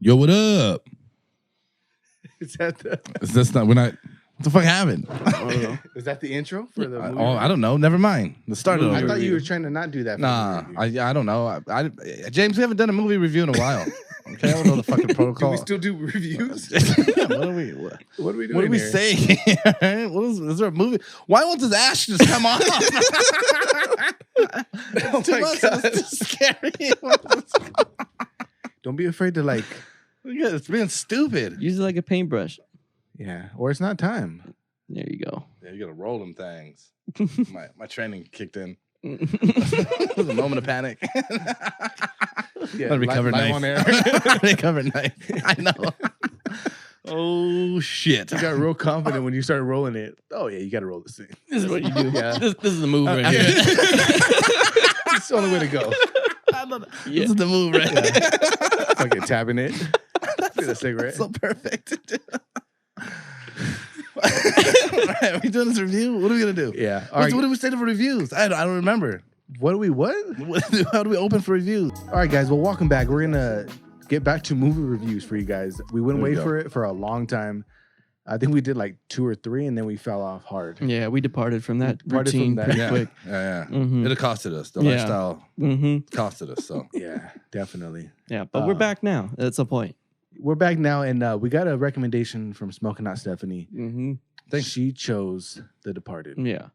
Yo, what up? Is that the? That's not. We're not. What the fuck happened? Is that the intro for the movie? I don't know. Never mind. The start of the I movie thought you review. were trying to not do that. For Nah, the movie. I don't know. James, we haven't done a movie review in a while. Okay, I don't know the fucking Do protocol. we still do reviews? Yeah, what are we? What What are we doing? do we here? say? Is there a movie? Why won't this ash just come off? Oh Too my much. God. It's too scary. Don't be afraid to like. It's being stupid. Use it like a paintbrush. Yeah, or it's not time. There you go. Yeah, you gotta roll them things. my training kicked in. It was a moment of panic. Yeah, Recovered live knife. on air. Recovered knife. I know. Oh shit! You got real confident when you started rolling it. Oh yeah, you got to roll this thing. This is what you do. Yeah. This is the move right here. It's the only way to go. This is the move, right? Yeah. Fucking tapping it. Get a cigarette. So perfect. All right, are we doing this review? What are we gonna do? Yeah. All What right. do we say for reviews? I don't remember. What? How do we open for reviews? All right, guys. Well, welcome back. We're gonna get back to movie reviews for you guys. We wouldn't There we wait go. for it for a long time. I think we did like 2 or 3, and then we fell off hard. Yeah, we departed from that Departed from routine that. pretty Yeah, quick. yeah. Mhm. It costed us. The Yeah. lifestyle Mm-hmm. costed us. So Yeah, definitely. Yeah, but we're back now. That's the point. We're back now, and we got a recommendation from Smoking Hot Stephanie. Mm-hmm. Thanks. She chose The Departed. Yeah.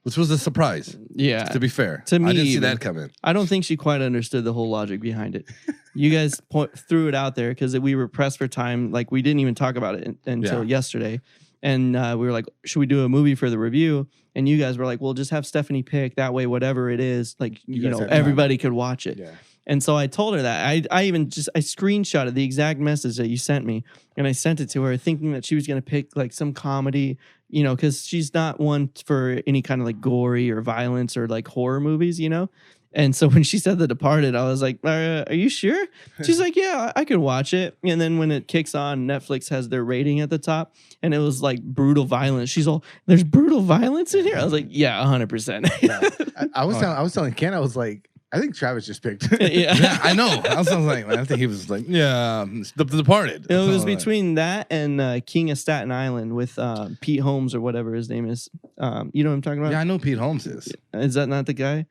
which was a surprise. Yeah. To be fair, To me I didn't see even. that coming. I don't think she quite understood the whole logic behind it. You guys threw it out there because we were pressed for time. Like, we didn't even talk about it until yesterday. And we were like, should we do a movie for the review? And you guys were like, well, just have Stephanie pick. That way, whatever it is, like, You you guys know, have time. everybody could watch it. Yeah. And so I told her that. I even I screenshotted the exact message that you sent me, and I sent it to her thinking that she was going to pick like some comedy, you know, because she's not one for any kind of like gory or violence or like horror movies, you know. And so when she said The Departed, I was like, are you sure? She's like, yeah, I could watch it. And then when it kicks on, Netflix has their rating at the top, and it was like brutal violence. She's all, there's brutal violence in here? I was like, yeah, 100%. Yeah. I was telling Ken, I was like, I think Travis just picked. Yeah, I know. I was like, man, I think he was like, yeah, The Departed. It was So, like, between that and King of Staten Island with Pete Holmes or whatever his name is. You know what I'm talking about? yeah, I know Pete Holmes is. Is that not the guy?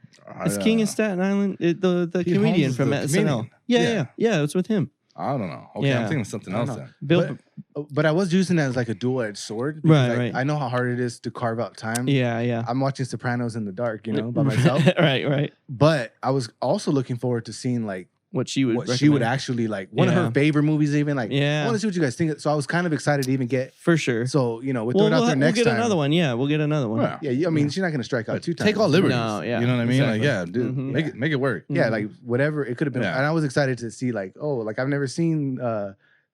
It's I, King of Staten Island, the Pete comedian Holmes is from the SNL. comedian. Yeah, it's with him. I don't know. Okay, Yeah. I'm thinking of something I else don't know. then. Bill, But I was using that as like a dual-edged sword. Right, because, right. I know how hard it is to carve out time. yeah. I'm watching Sopranos in the dark, you know, by myself. right. But I was also looking forward to seeing like What she would what she would recommend. actually like. One of Yeah. her favorite movies, even like. Yeah. I want to see what you guys think. So I was kind of excited to even get. For sure. So you know, we'll throw it out there next we'll get time. another one. Yeah, we'll get another one. Yeah. Yeah, I mean, she's not going to strike out 2 times. Take all liberties. No, yeah, You know what I mean? exactly. Like, yeah, dude, Mhm. make it work. Yeah, like whatever it could have been. Yeah. And I was excited to see like, oh, like I've never seen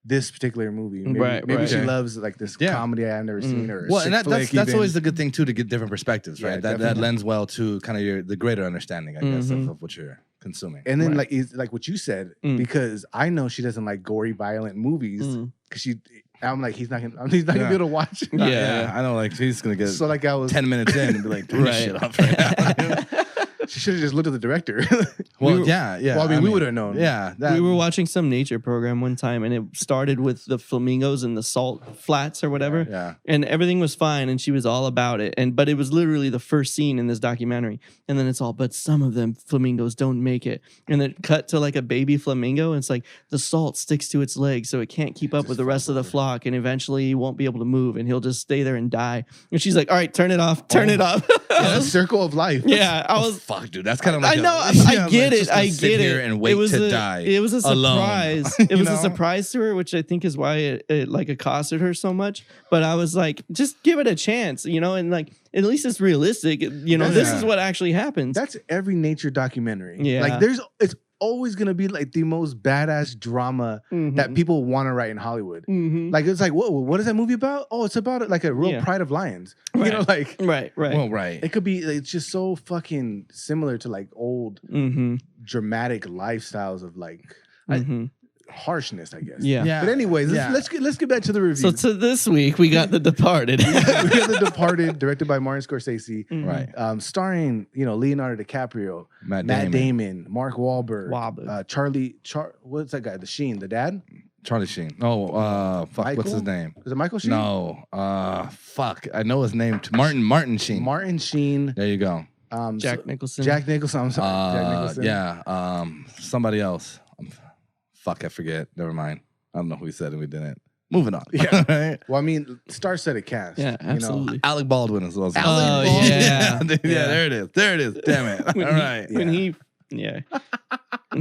this particular movie. Maybe, Right, maybe right. she Okay. loves like this Yeah. comedy I've never seen or a Well, chick and that's flick even. always the good thing too, to get different perspectives, Yeah, right? That definitely. lends well to kind of the greater understanding, I guess, Mhm. of what you're consuming. And then Right. like is like what you said Mm. because I know she doesn't like gory, violent movies Mm. because I'm like he's not gonna be able to watch. Yeah. yeah, I know. Like she's gonna get So like I was 10 minutes in and be like, turn this Right. shit off right now. she should have just looked at the director. Well, We were- yeah. Well, I mean, we would have known. Yeah, that, We were watching some nature program one time, and it started with the flamingos and the salt flats or whatever. Yeah, And everything was fine, and she was all about it. But it was literally the first scene in this documentary. And then it's all, but some of them flamingos don't make it. And then cut to like a baby flamingo, and it's like the salt sticks to its legs, so it can't keep up with the rest of the flock, and eventually he won't be able to move, and he'll just stay there and die. And she's like, "All right, turn it off, turn it off." Yeah, the circle of life. Yeah, I was. fuck, dude. That's kind of like I know, I get it. I get it. And wait it was to a, die. It was a alone. surprise. You It was know? a surprise to her, which I think is why it like accosted her so much. But I was like, just give it a chance, you know, and like at least it's realistic. You know, this Yeah. is what actually happens. That's every nature documentary. Yeah. Like it's always gonna be like the most badass drama that people want to write in Hollywood. Mhm. Like it's like, what is that movie about? Oh, it's about like a real Yeah. Pride of Lions. Right. You know, like Right. Well, right. it could be. It's just so fucking similar to like old Mm-hmm. dramatic lifestyles of like harshness, I guess. Yeah. Yeah. But anyways, Yeah. let's get back to the review. So to this week, we got The Departed. we got The Departed, directed by Martin Scorsese, Mhm. Right. starring Matt Leonardo DiCaprio, Matt Damon, Mark Wahlberg, Wahlberg. what's that guy? The Sheen, the dad. Charlie Sheen. Oh, fuck. What's his Michael? name? Is it Michael Sheen? No. Fuck. I know his name. Martin Sheen. Martin Sheen. There you go. Jack Nicholson. Jack Nicholson. I'm sorry. Jack Nicholson. Yeah. Somebody else. Fuck, I forget. Never mind. I don't know who he said and we didn't. Moving on. Yeah. Right? Well, I mean, star-studded cast. Yeah, absolutely. Alec Baldwin as well. Alec Baldwin. Yeah. Yeah. There it is. There it is. Damn it. All right. When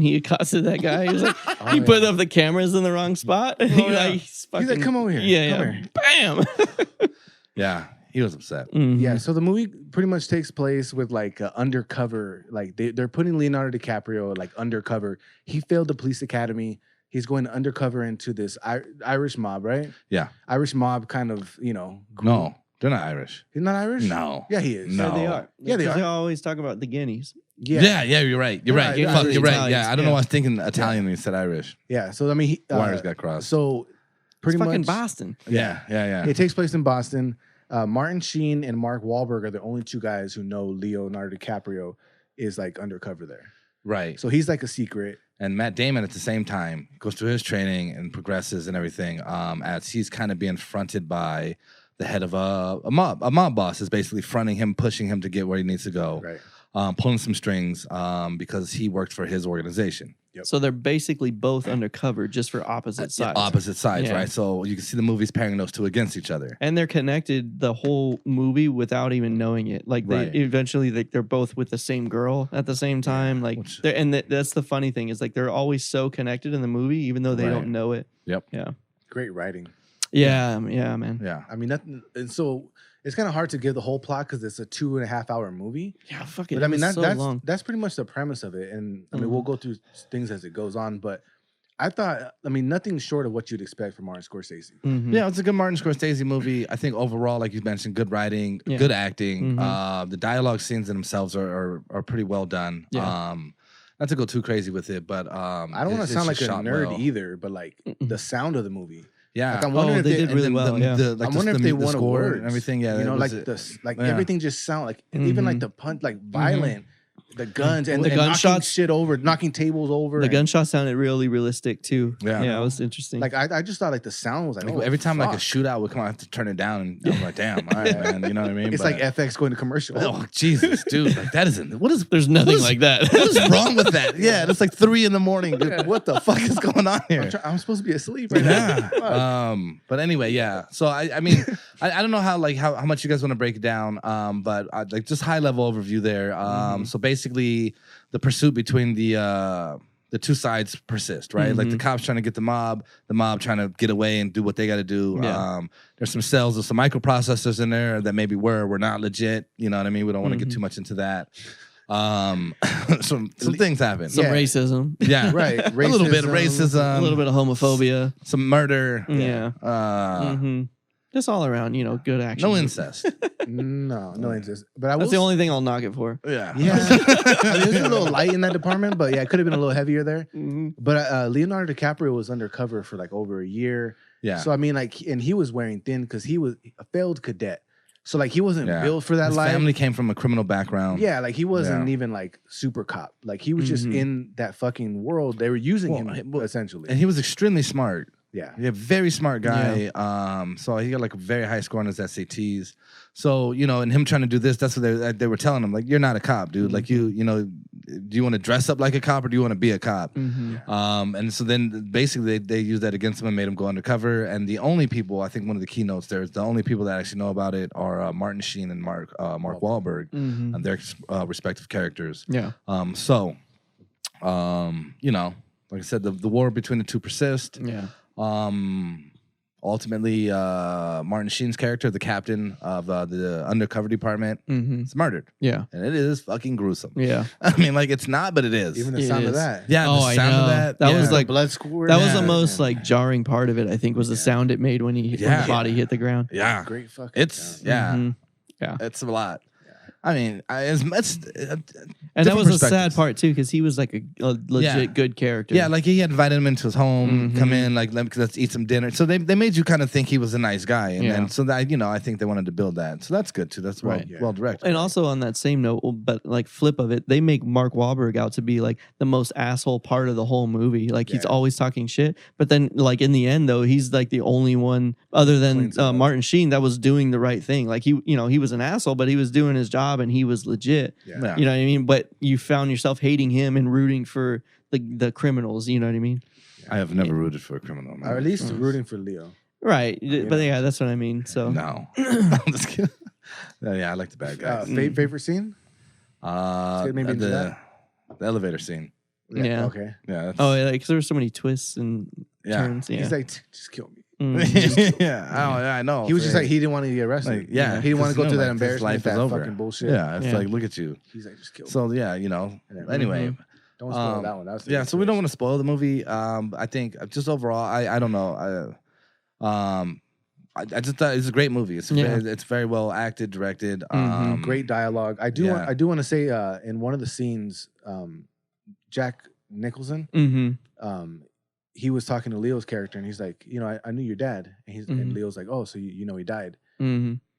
he accosted that guy, he was like, Oh, he yeah. put up the cameras in the wrong spot. And yeah. he's like, "Come over here. Yeah, Come yeah. here." Bam. Yeah. He was upset. Mhm. Yeah, so the movie pretty much takes place with like undercover, like they're putting Leonardo DiCaprio like undercover. He failed the police academy. He's going undercover into this Irish mob, right? Yeah. Irish mob kind of, No, they're not Irish. He's not Irish? No. Yeah, he is. No. Yeah, they are. Yeah, they Because are. They always talk about the guineas. Yeah, you're right. You're right. Yeah, Fuck, yeah, you're right. Italians, Yeah, I don't know yeah. why I was thinking Italian when you said Irish. Yeah, so I mean, Wires got crossed. So pretty It's fucking much, Boston. Yeah. it takes place in Boston. Martin Sheen and Mark Wahlberg are the only two guys who know Leonardo DiCaprio is like undercover there. Right. So he's like a secret. And Matt Damon at the same time goes through his training and progresses and everything as he's kind of being fronted by the head of a mob. A mob boss is basically fronting him, pushing him to get where he needs to go, Right. pulling some strings because he worked for his organization. Yep. So they're basically both undercover, just for opposite sides. Opposite sides, Yeah. right? So you can see the movies pairing those two against each other. And they're connected the whole movie without even knowing it. Like Right. eventually, they're both with the same girl at the same time. Like, Which- that's the funny thing is like they're always so connected in the movie, even though they Right. don't know it. Yep. Yeah. Great writing. Yeah, man. Yeah. I mean, nothing. And so it's kind of hard to give the whole plot because it's a 2.5 hour movie. Yeah, fucking. But I mean, so long. that's pretty much the premise of it. And I mean, we'll go through things as it goes on. But I thought, I mean, nothing short of what you'd expect from Martin Scorsese. Mhm. Yeah, it's a good Martin Scorsese movie. I think overall, like you mentioned, good writing, Yeah. good acting. Mhm. The dialogue scenes in themselves are pretty well done. Yeah. Not to go too crazy with it, but I don't want to sound like a nerd either, but like the sound of the movie. Yeah, Like, I'm wondering if they did and really then well. the- Yeah. the- like I'm the- wondering if the- they the wanted score words and everything. Yeah, you know, it like was- like yeah. everything just sound like even like Mhm. the punch, like violent, the guns and, The and knocking gunshots- shit over, knocking tables over. The and, gunshot sounded really realistic too. Yeah. Yeah, it was interesting. like I just thought like the sound was like, Like, oh, every time like a fuck. shootout would come, I have to turn it down, and I'm like, damn, all right, man, you know what I mean? It's But- like FX going to commercial. oh Jesus, dude, like that isn't. What is? There's nothing what is- like that. What is wrong with that? Yeah, it's like 3 a.m. Dude. What the fuck is going on here? I'm supposed to be asleep right now. Yeah. But anyway, yeah. So I mean, I don't know how much you guys want to break it down. But like just high level overview there. So basically, the pursuit between the two sides persist, right? Like the cops trying to get the mob trying to get away and do what they got to do. Yeah. There's some cells of some microprocessors in there that maybe were not legit. You know what I mean? We don't want to get too much into that. Some things happen. Some Yeah. racism, Yeah, Right. A little bit of racism, a little bit of homophobia. some murder. Yeah. Uh, Just all around, good action. No incest. No incest. But I That's will the only thing I'll knock it for. Yeah. Yeah, I mean, it was a little light in that department, but yeah, it could have been a little heavier there. Mhm. But Leonardo DiCaprio was undercover for like over a year. Yeah. So I mean, like, and he was wearing thin because he was a failed cadet. So like, he wasn't Yeah. built for that His life. family came from a criminal background. Yeah, like he wasn't Yeah. even like super cop. Like he was just Mhm. in that fucking world. They were using Well, him well, essentially. And he was extremely smart. Yeah. Yeah, very smart guy. So he got like a very high score on his SATs. So, and him trying to do this, that's what they were telling him. Like, you're not a cop, dude. Like do you want to dress up like a cop or do you want to be a cop? And so then basically they used that against him and made him go undercover. And the only people, I think one of the keynotes there is the only people that actually know about it are Martin Sheen and Mark Wahlberg and their respective characters. Yeah. Like I said, the war between the two persist. Yeah. Ultimately, Martin Sheen's character, the captain of the undercover department, Mm-hmm. is murdered, Yeah. and it is fucking gruesome. Yeah. I mean, like it's not, but it is. Even the It sound of is. that. yeah, Oh, the I sound know. of that. That yeah. was like- blood squirt. That was the Yeah. most like jarring part of it, I think, was the sound it made when when Yeah. the body hit the ground. yeah, great fucking it's sound. yeah, Mhm. it's a lot. I mean, and that was a sad part too, because he was like a legit good character. Yeah, like he had invited him into his home, come in, like let's eat some dinner. So they made you kind of think he was a nice guy, and then so that I think they wanted to build that. So that's good too. That's well directed. And also on that same note, but like flip of it, they make Mark Wahlberg out to be like the most asshole part of the whole movie. Like he's always talking shit, but then like in the end though, he's like the only one other than Martin Sheen that was doing the right thing. Like he was an asshole, but he was doing his job and he was legit. You know what I mean? But you found yourself hating him and rooting for the criminals. You know what I mean? I have never rooted for a criminal, man. Or at least rooting for Leo. Right. But yeah, that's what I mean. So no. I'm just kidding. Yeah, I like the bad guys. Favorite scene? Maybe the elevator scene. Yeah. Okay. Yeah. Because there were so many twists and turns. Yeah. He's like, just kill me. I know. He was just like, he didn't want to get arrested. He didn't want to go through that embarrassment, that over. fucking bullshit. Yeah, it's like, look at you. He's like, just kill me. So anyway. Don't spoil that one. So we don't want to spoil the movie. I think just overall, I don't know. I just thought it's a great movie. It's very well acted, directed. Great dialogue. I do want to say in one of the scenes, Jack Nicholson, he was talking to Leo's character, and he's like, I knew your dad, and Leo's like, oh, so you know he died.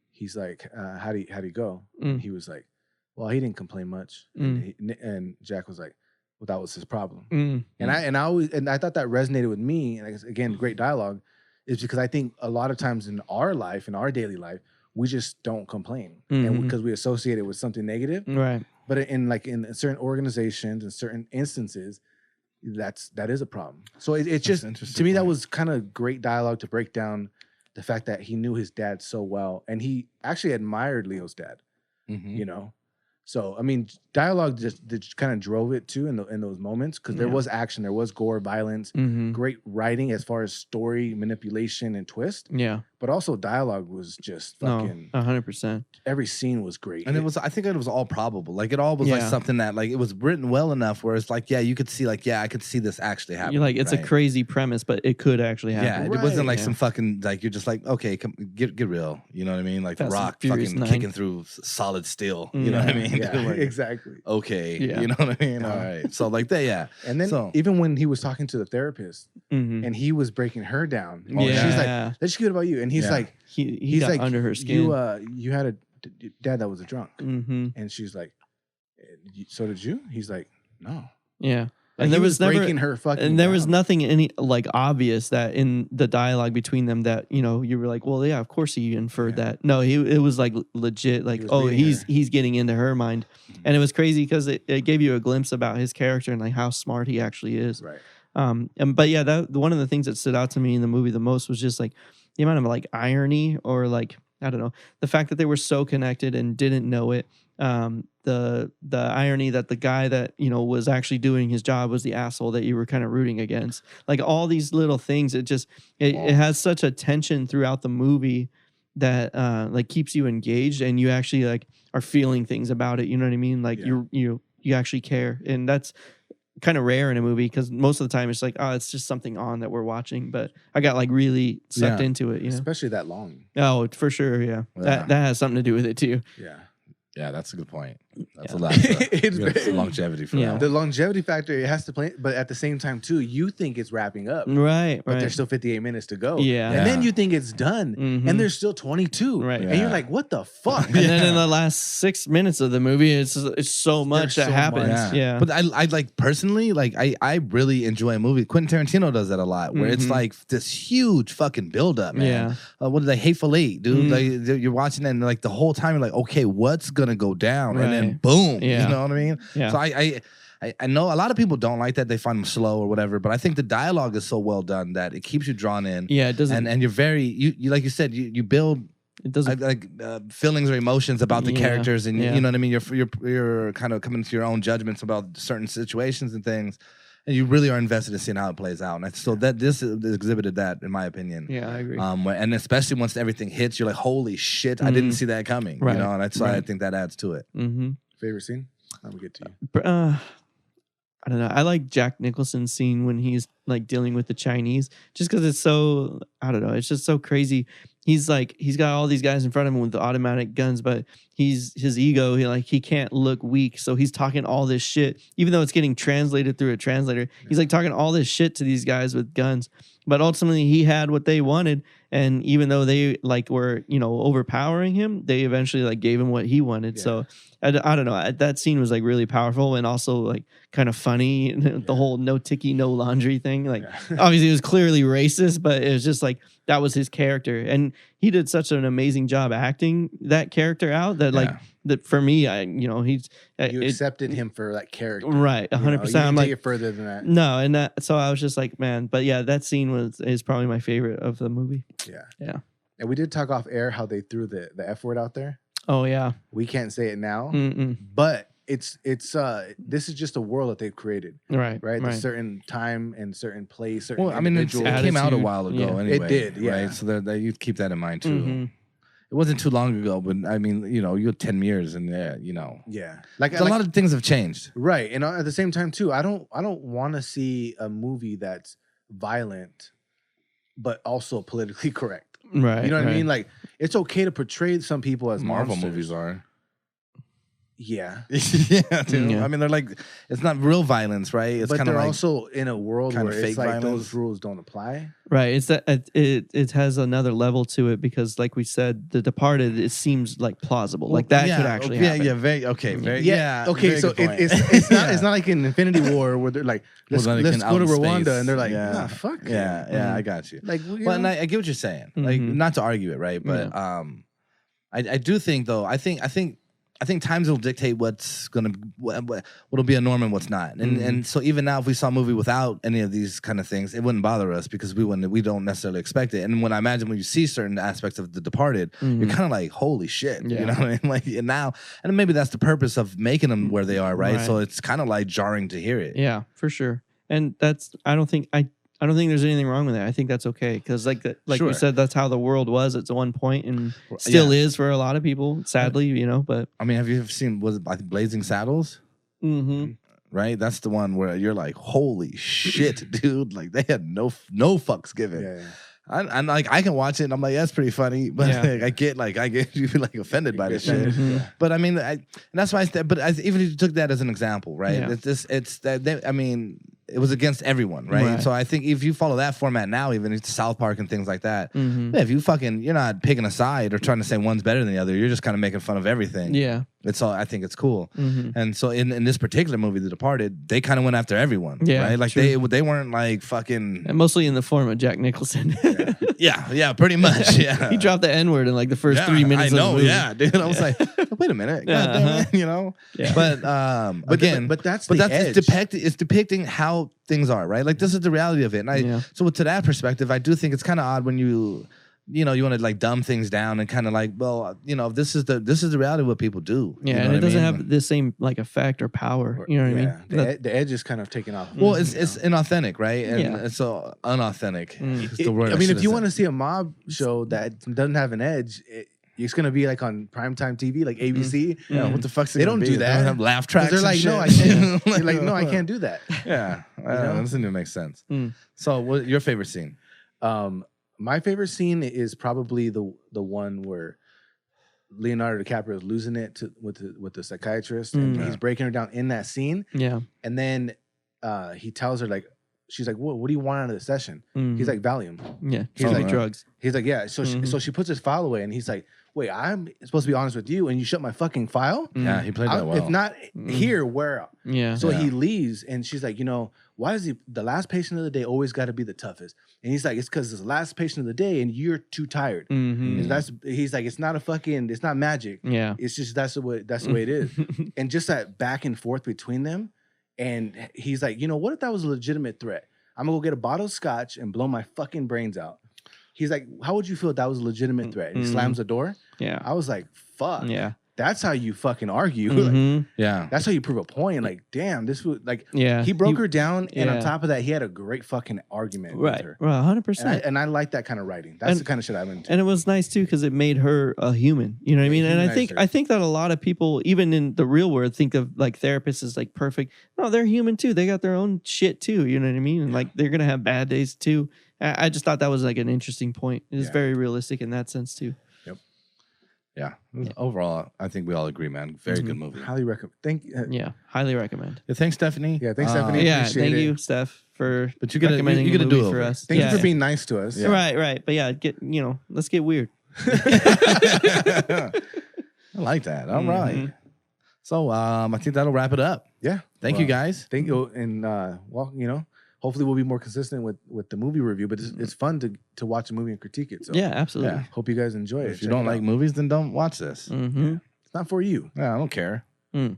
He's like, how'd he go? And he was like, well, he didn't complain much, and Jack was like, well, that was his problem. And I thought that resonated with me, and again, great dialogue, is because I think a lot of times in our life, in our daily life, we just don't complain, and because we associate it with something negative, right? But in certain organizations, in certain instances, that is a problem. So it's just, to me, that was kind of great dialogue to break down the fact that he knew his dad so well, and he actually admired Leo's dad. So I mean, dialogue just kind of drove it too in those moments, because there was action, there was gore, violence, great writing as far as story manipulation and twist. Yeah, but also dialogue was just fucking 100%. Every scene was great, and I think it was all probable. Like it all was like something that like it was written well enough where it's like you could see I could see this actually happening. You're like it's a crazy premise, but it could actually happen. Yeah, it wasn't like some fucking like you're just like okay, come get real. You know what I mean? Like Fast The Rock Furious fucking 9. kicking through solid steel. You know what I mean? Yeah, like, exactly. Okay, you know what I mean? All right. So like that, And then even when he was talking to the therapist and he was breaking her down, she's like, "Let's get about you," and he's like, he's got like, under her skin. You had a dad that was a drunk, and she's like, "So did you?" He's like, "No." Yeah. Like, and there was never breaking her fucking. And there was nothing any like obvious that in the dialogue between them that you were like, well, yeah, of course he inferred that. No, it was like legit, like he's getting into her mind, and it was crazy because it gave you a glimpse about his character and like how smart he actually is. Right. But yeah, that one of the things that stood out to me in the movie the most was just like the amount of like irony or like I don't know, the fact that they were so connected and didn't know it. The irony that the guy that was actually doing his job was the asshole that you were kind of rooting against. Like all these little things, it has such a tension throughout the movie that like keeps you engaged and you actually like are feeling things about it. You know what I mean? Like you actually care, and that's kind of rare in a movie because most of the time it's like, oh, it's just something on that we're watching. But I got like really sucked into it, especially that long. Oh, for sure, yeah. That has something to do with it too. Yeah, that's a good point. That's a lot. It's longevity for that. The longevity factor, it has to play, but at the same time too, you think it's wrapping up, right? But there's still 58 minutes to go. Yeah, and then you think it's done, and there's still 22, right? And you're like, what the fuck? And then in the last 6 minutes of the movie, it's so much that happens. Yeah, but I like personally, like I really enjoy a movie. Quentin Tarantino does that a lot, where it's like this huge fucking buildup, man. What is that? Hateful Eight, dude. Like you're watching that, and like the whole time you're like, okay, what's gonna go down? And then boom. You know what I mean? Yeah. So I know a lot of people don't like that. They find them slow or whatever. But I think the dialogue is so well done that it keeps you drawn in. Yeah, it doesn't. And you're very you like you said you build. It doesn't like feelings or emotions about the characters, and you know what I mean. You're kind of coming to your own judgments about certain situations and things, and you really are invested in seeing how it plays out. And so that this exhibited that, in my opinion. Yeah, I agree. And especially once everything hits, you're like, holy shit, I didn't see that coming. Right. You know, and that's why I think that adds to it. Favorite scene? I'm gonna get to you. I don't know. I like Jack Nicholson's scene when he's like dealing with the Chinese, just because it's so, I don't know, it's just so crazy. he's got all these guys in front of him with the automatic guns, but his ego, he can't look weak, so he's talking all this shit, even though it's getting translated through a translator. He's like talking all this shit to these guys with guns, but ultimately he had what they wanted, and even though they were overpowering him, they eventually gave him what he wanted. Yeah. So I don't know, that scene was really powerful and also kind of funny. The whole no ticky no laundry thing, obviously it was clearly racist, but it was just that was his character, and he did such an amazing job acting that character out that that for me, you accepted him for that character, right? 100%. I'm take it further than that. No, and so I was just man, but yeah, that scene is probably my favorite of the movie. Yeah. And we did talk off air how they threw the F word out there. Oh yeah, we can't say it now, but it's this is just a world that they've created, right? A certain time and certain place. Certain it came out a while ago. Anyway, it did, yeah. Right? So that you keep that in mind too. It wasn't too long ago, but I mean, you had 10 years, and yeah, a lot of things have changed, right? And at the same time too, I don't want to see a movie that's violent, but also politically correct, right? You know what I mean? It's okay to portray some people as Marvel monsters. movies are. Yeah. Yeah, dude. Yeah. I mean, they're it's not real violence, right? It's but they're also in a world where it's those rules don't apply. Right. It's that it has another level to it because, like we said, The Departed, it seems plausible. That could actually happen. Yeah, very okay. Very okay, so it's not like in Infinity War where they're let's go to Rwanda space. And they're nah, fuck. Yeah, I got you. And I get what you're saying. Not to argue it, right? But I do think though, I think times will dictate what'll be a norm and what's not. And so even now, if we saw a movie without any of these kind of things, it wouldn't bother us because we don't necessarily expect it. And when I imagine when you see certain aspects of The Departed, you're kind of holy shit, you know what I mean? And now, and maybe that's the purpose of making them where they are, right? So it's kind of jarring to hear it. Yeah, for sure. And I don't think there's anything wrong with that. I think that's okay because, sure. We said, that's how the world was at one point and still is for a lot of people, sadly, But I mean, have you ever seen Blazing Saddles? Mm-hmm. Right, that's the one where you're holy shit, dude! They had no fucks given. Yeah. I can watch it and I'm that's pretty funny, but I get you offended by this shit. Mm-hmm. But I mean, and that's why even if you took that as an example, right? Yeah. It's that I mean, it was against everyone, right? So I think if you follow that format now, even it's South Park and things like that, if you're not picking a side or trying to say one's better than the other, you're just kind of making fun of everything. Yeah. I think it's cool. And so in this particular movie, The Departed, they kind of went after everyone, right? They weren't fucking... And mostly in the form of Jack Nicholson. yeah, pretty much, yeah. He dropped the N-word in the first 3 minutes of the movie. Yeah, dude. I was wait a minute. God damn it, Yeah. But again... But that's edge. It's depicting how things are, right? This is the reality of it. And so to that perspective, I do think it's kind of odd when you want to dumb things down and kind of this is the reality of what people do. Yeah, and it doesn't have the same effect or power. You know what I mean? The edge is kind of taken off. Well, it's inauthentic, right? And it's so unauthentic. The word I mean, if you want to see a mob show that doesn't have an edge, it's gonna be on primetime TV, like ABC. Yeah, what the fuck's they don't do that? They don't have laugh tracks. They're no, I can't. They're no, I can't do that. Yeah, that doesn't make sense. So, what your favorite scene? My favorite scene is probably the one where Leonardo DiCaprio is losing it with the psychiatrist, and he's breaking her down in that scene. Yeah, and then he tells her she's like, what do you want out of the session? He's like, Valium. Yeah, he's drugs. He's like, yeah. So she puts his file away, and he's like, wait, I'm supposed to be honest with you, and you shut my fucking file? Yeah, he played that well. If not here, where? Yeah. So he leaves, and she's like, why is the last patient of the day always got to be the toughest? And he's like, it's because it's the last patient of the day, and you're too tired. And he's like, it's not magic. Yeah. It's just that's the way it is. And just that back and forth between them, and he's like, what if that was a legitimate threat? I'm gonna go get a bottle of scotch and blow my fucking brains out. He's like, how would you feel if that was a legitimate threat? And he slams the door. Yeah. I was like, fuck. Yeah. That's how you fucking argue. Yeah. That's how you prove a point. Damn, this was he broke her down, and on top of that, he had a great fucking argument with her. Right, 100%. And I like that kind of writing. That's the kind of shit I'm into. And it was nice too because it made her a human. You know what I mean? And I think that a lot of people, even in the real world, think of therapists as perfect. No, they're human too. They got their own shit too. You know what I mean? And they're gonna have bad days too. I just thought that was like an interesting point. It is Yeah. very realistic in that sense too. Yeah. Overall, I think we all agree, man. Very good movie. Highly recommend. Yeah, highly recommend. Yeah, thanks, Stephanie. Yeah, thanks, Stephanie. Yeah, Appreciate thank it. you, Steph, for But you gotta recommending you the gotta do movie it for us. Thank yeah. you for being nice to us. Yeah. Right. But yeah, let's get weird. I like that. All right. Mhm. So I think that'll wrap it up. Yeah. Thank you, guys. Thank you. And well, hopefully we'll be more consistent with the movie review. But it's fun to watch a movie and critique it. So Yeah, absolutely. Yeah. hope you guys enjoy it. If you Check don't it like out. movies, then don't watch this. Mm-hmm. it's not for you. Yeah, I don't care. Mm.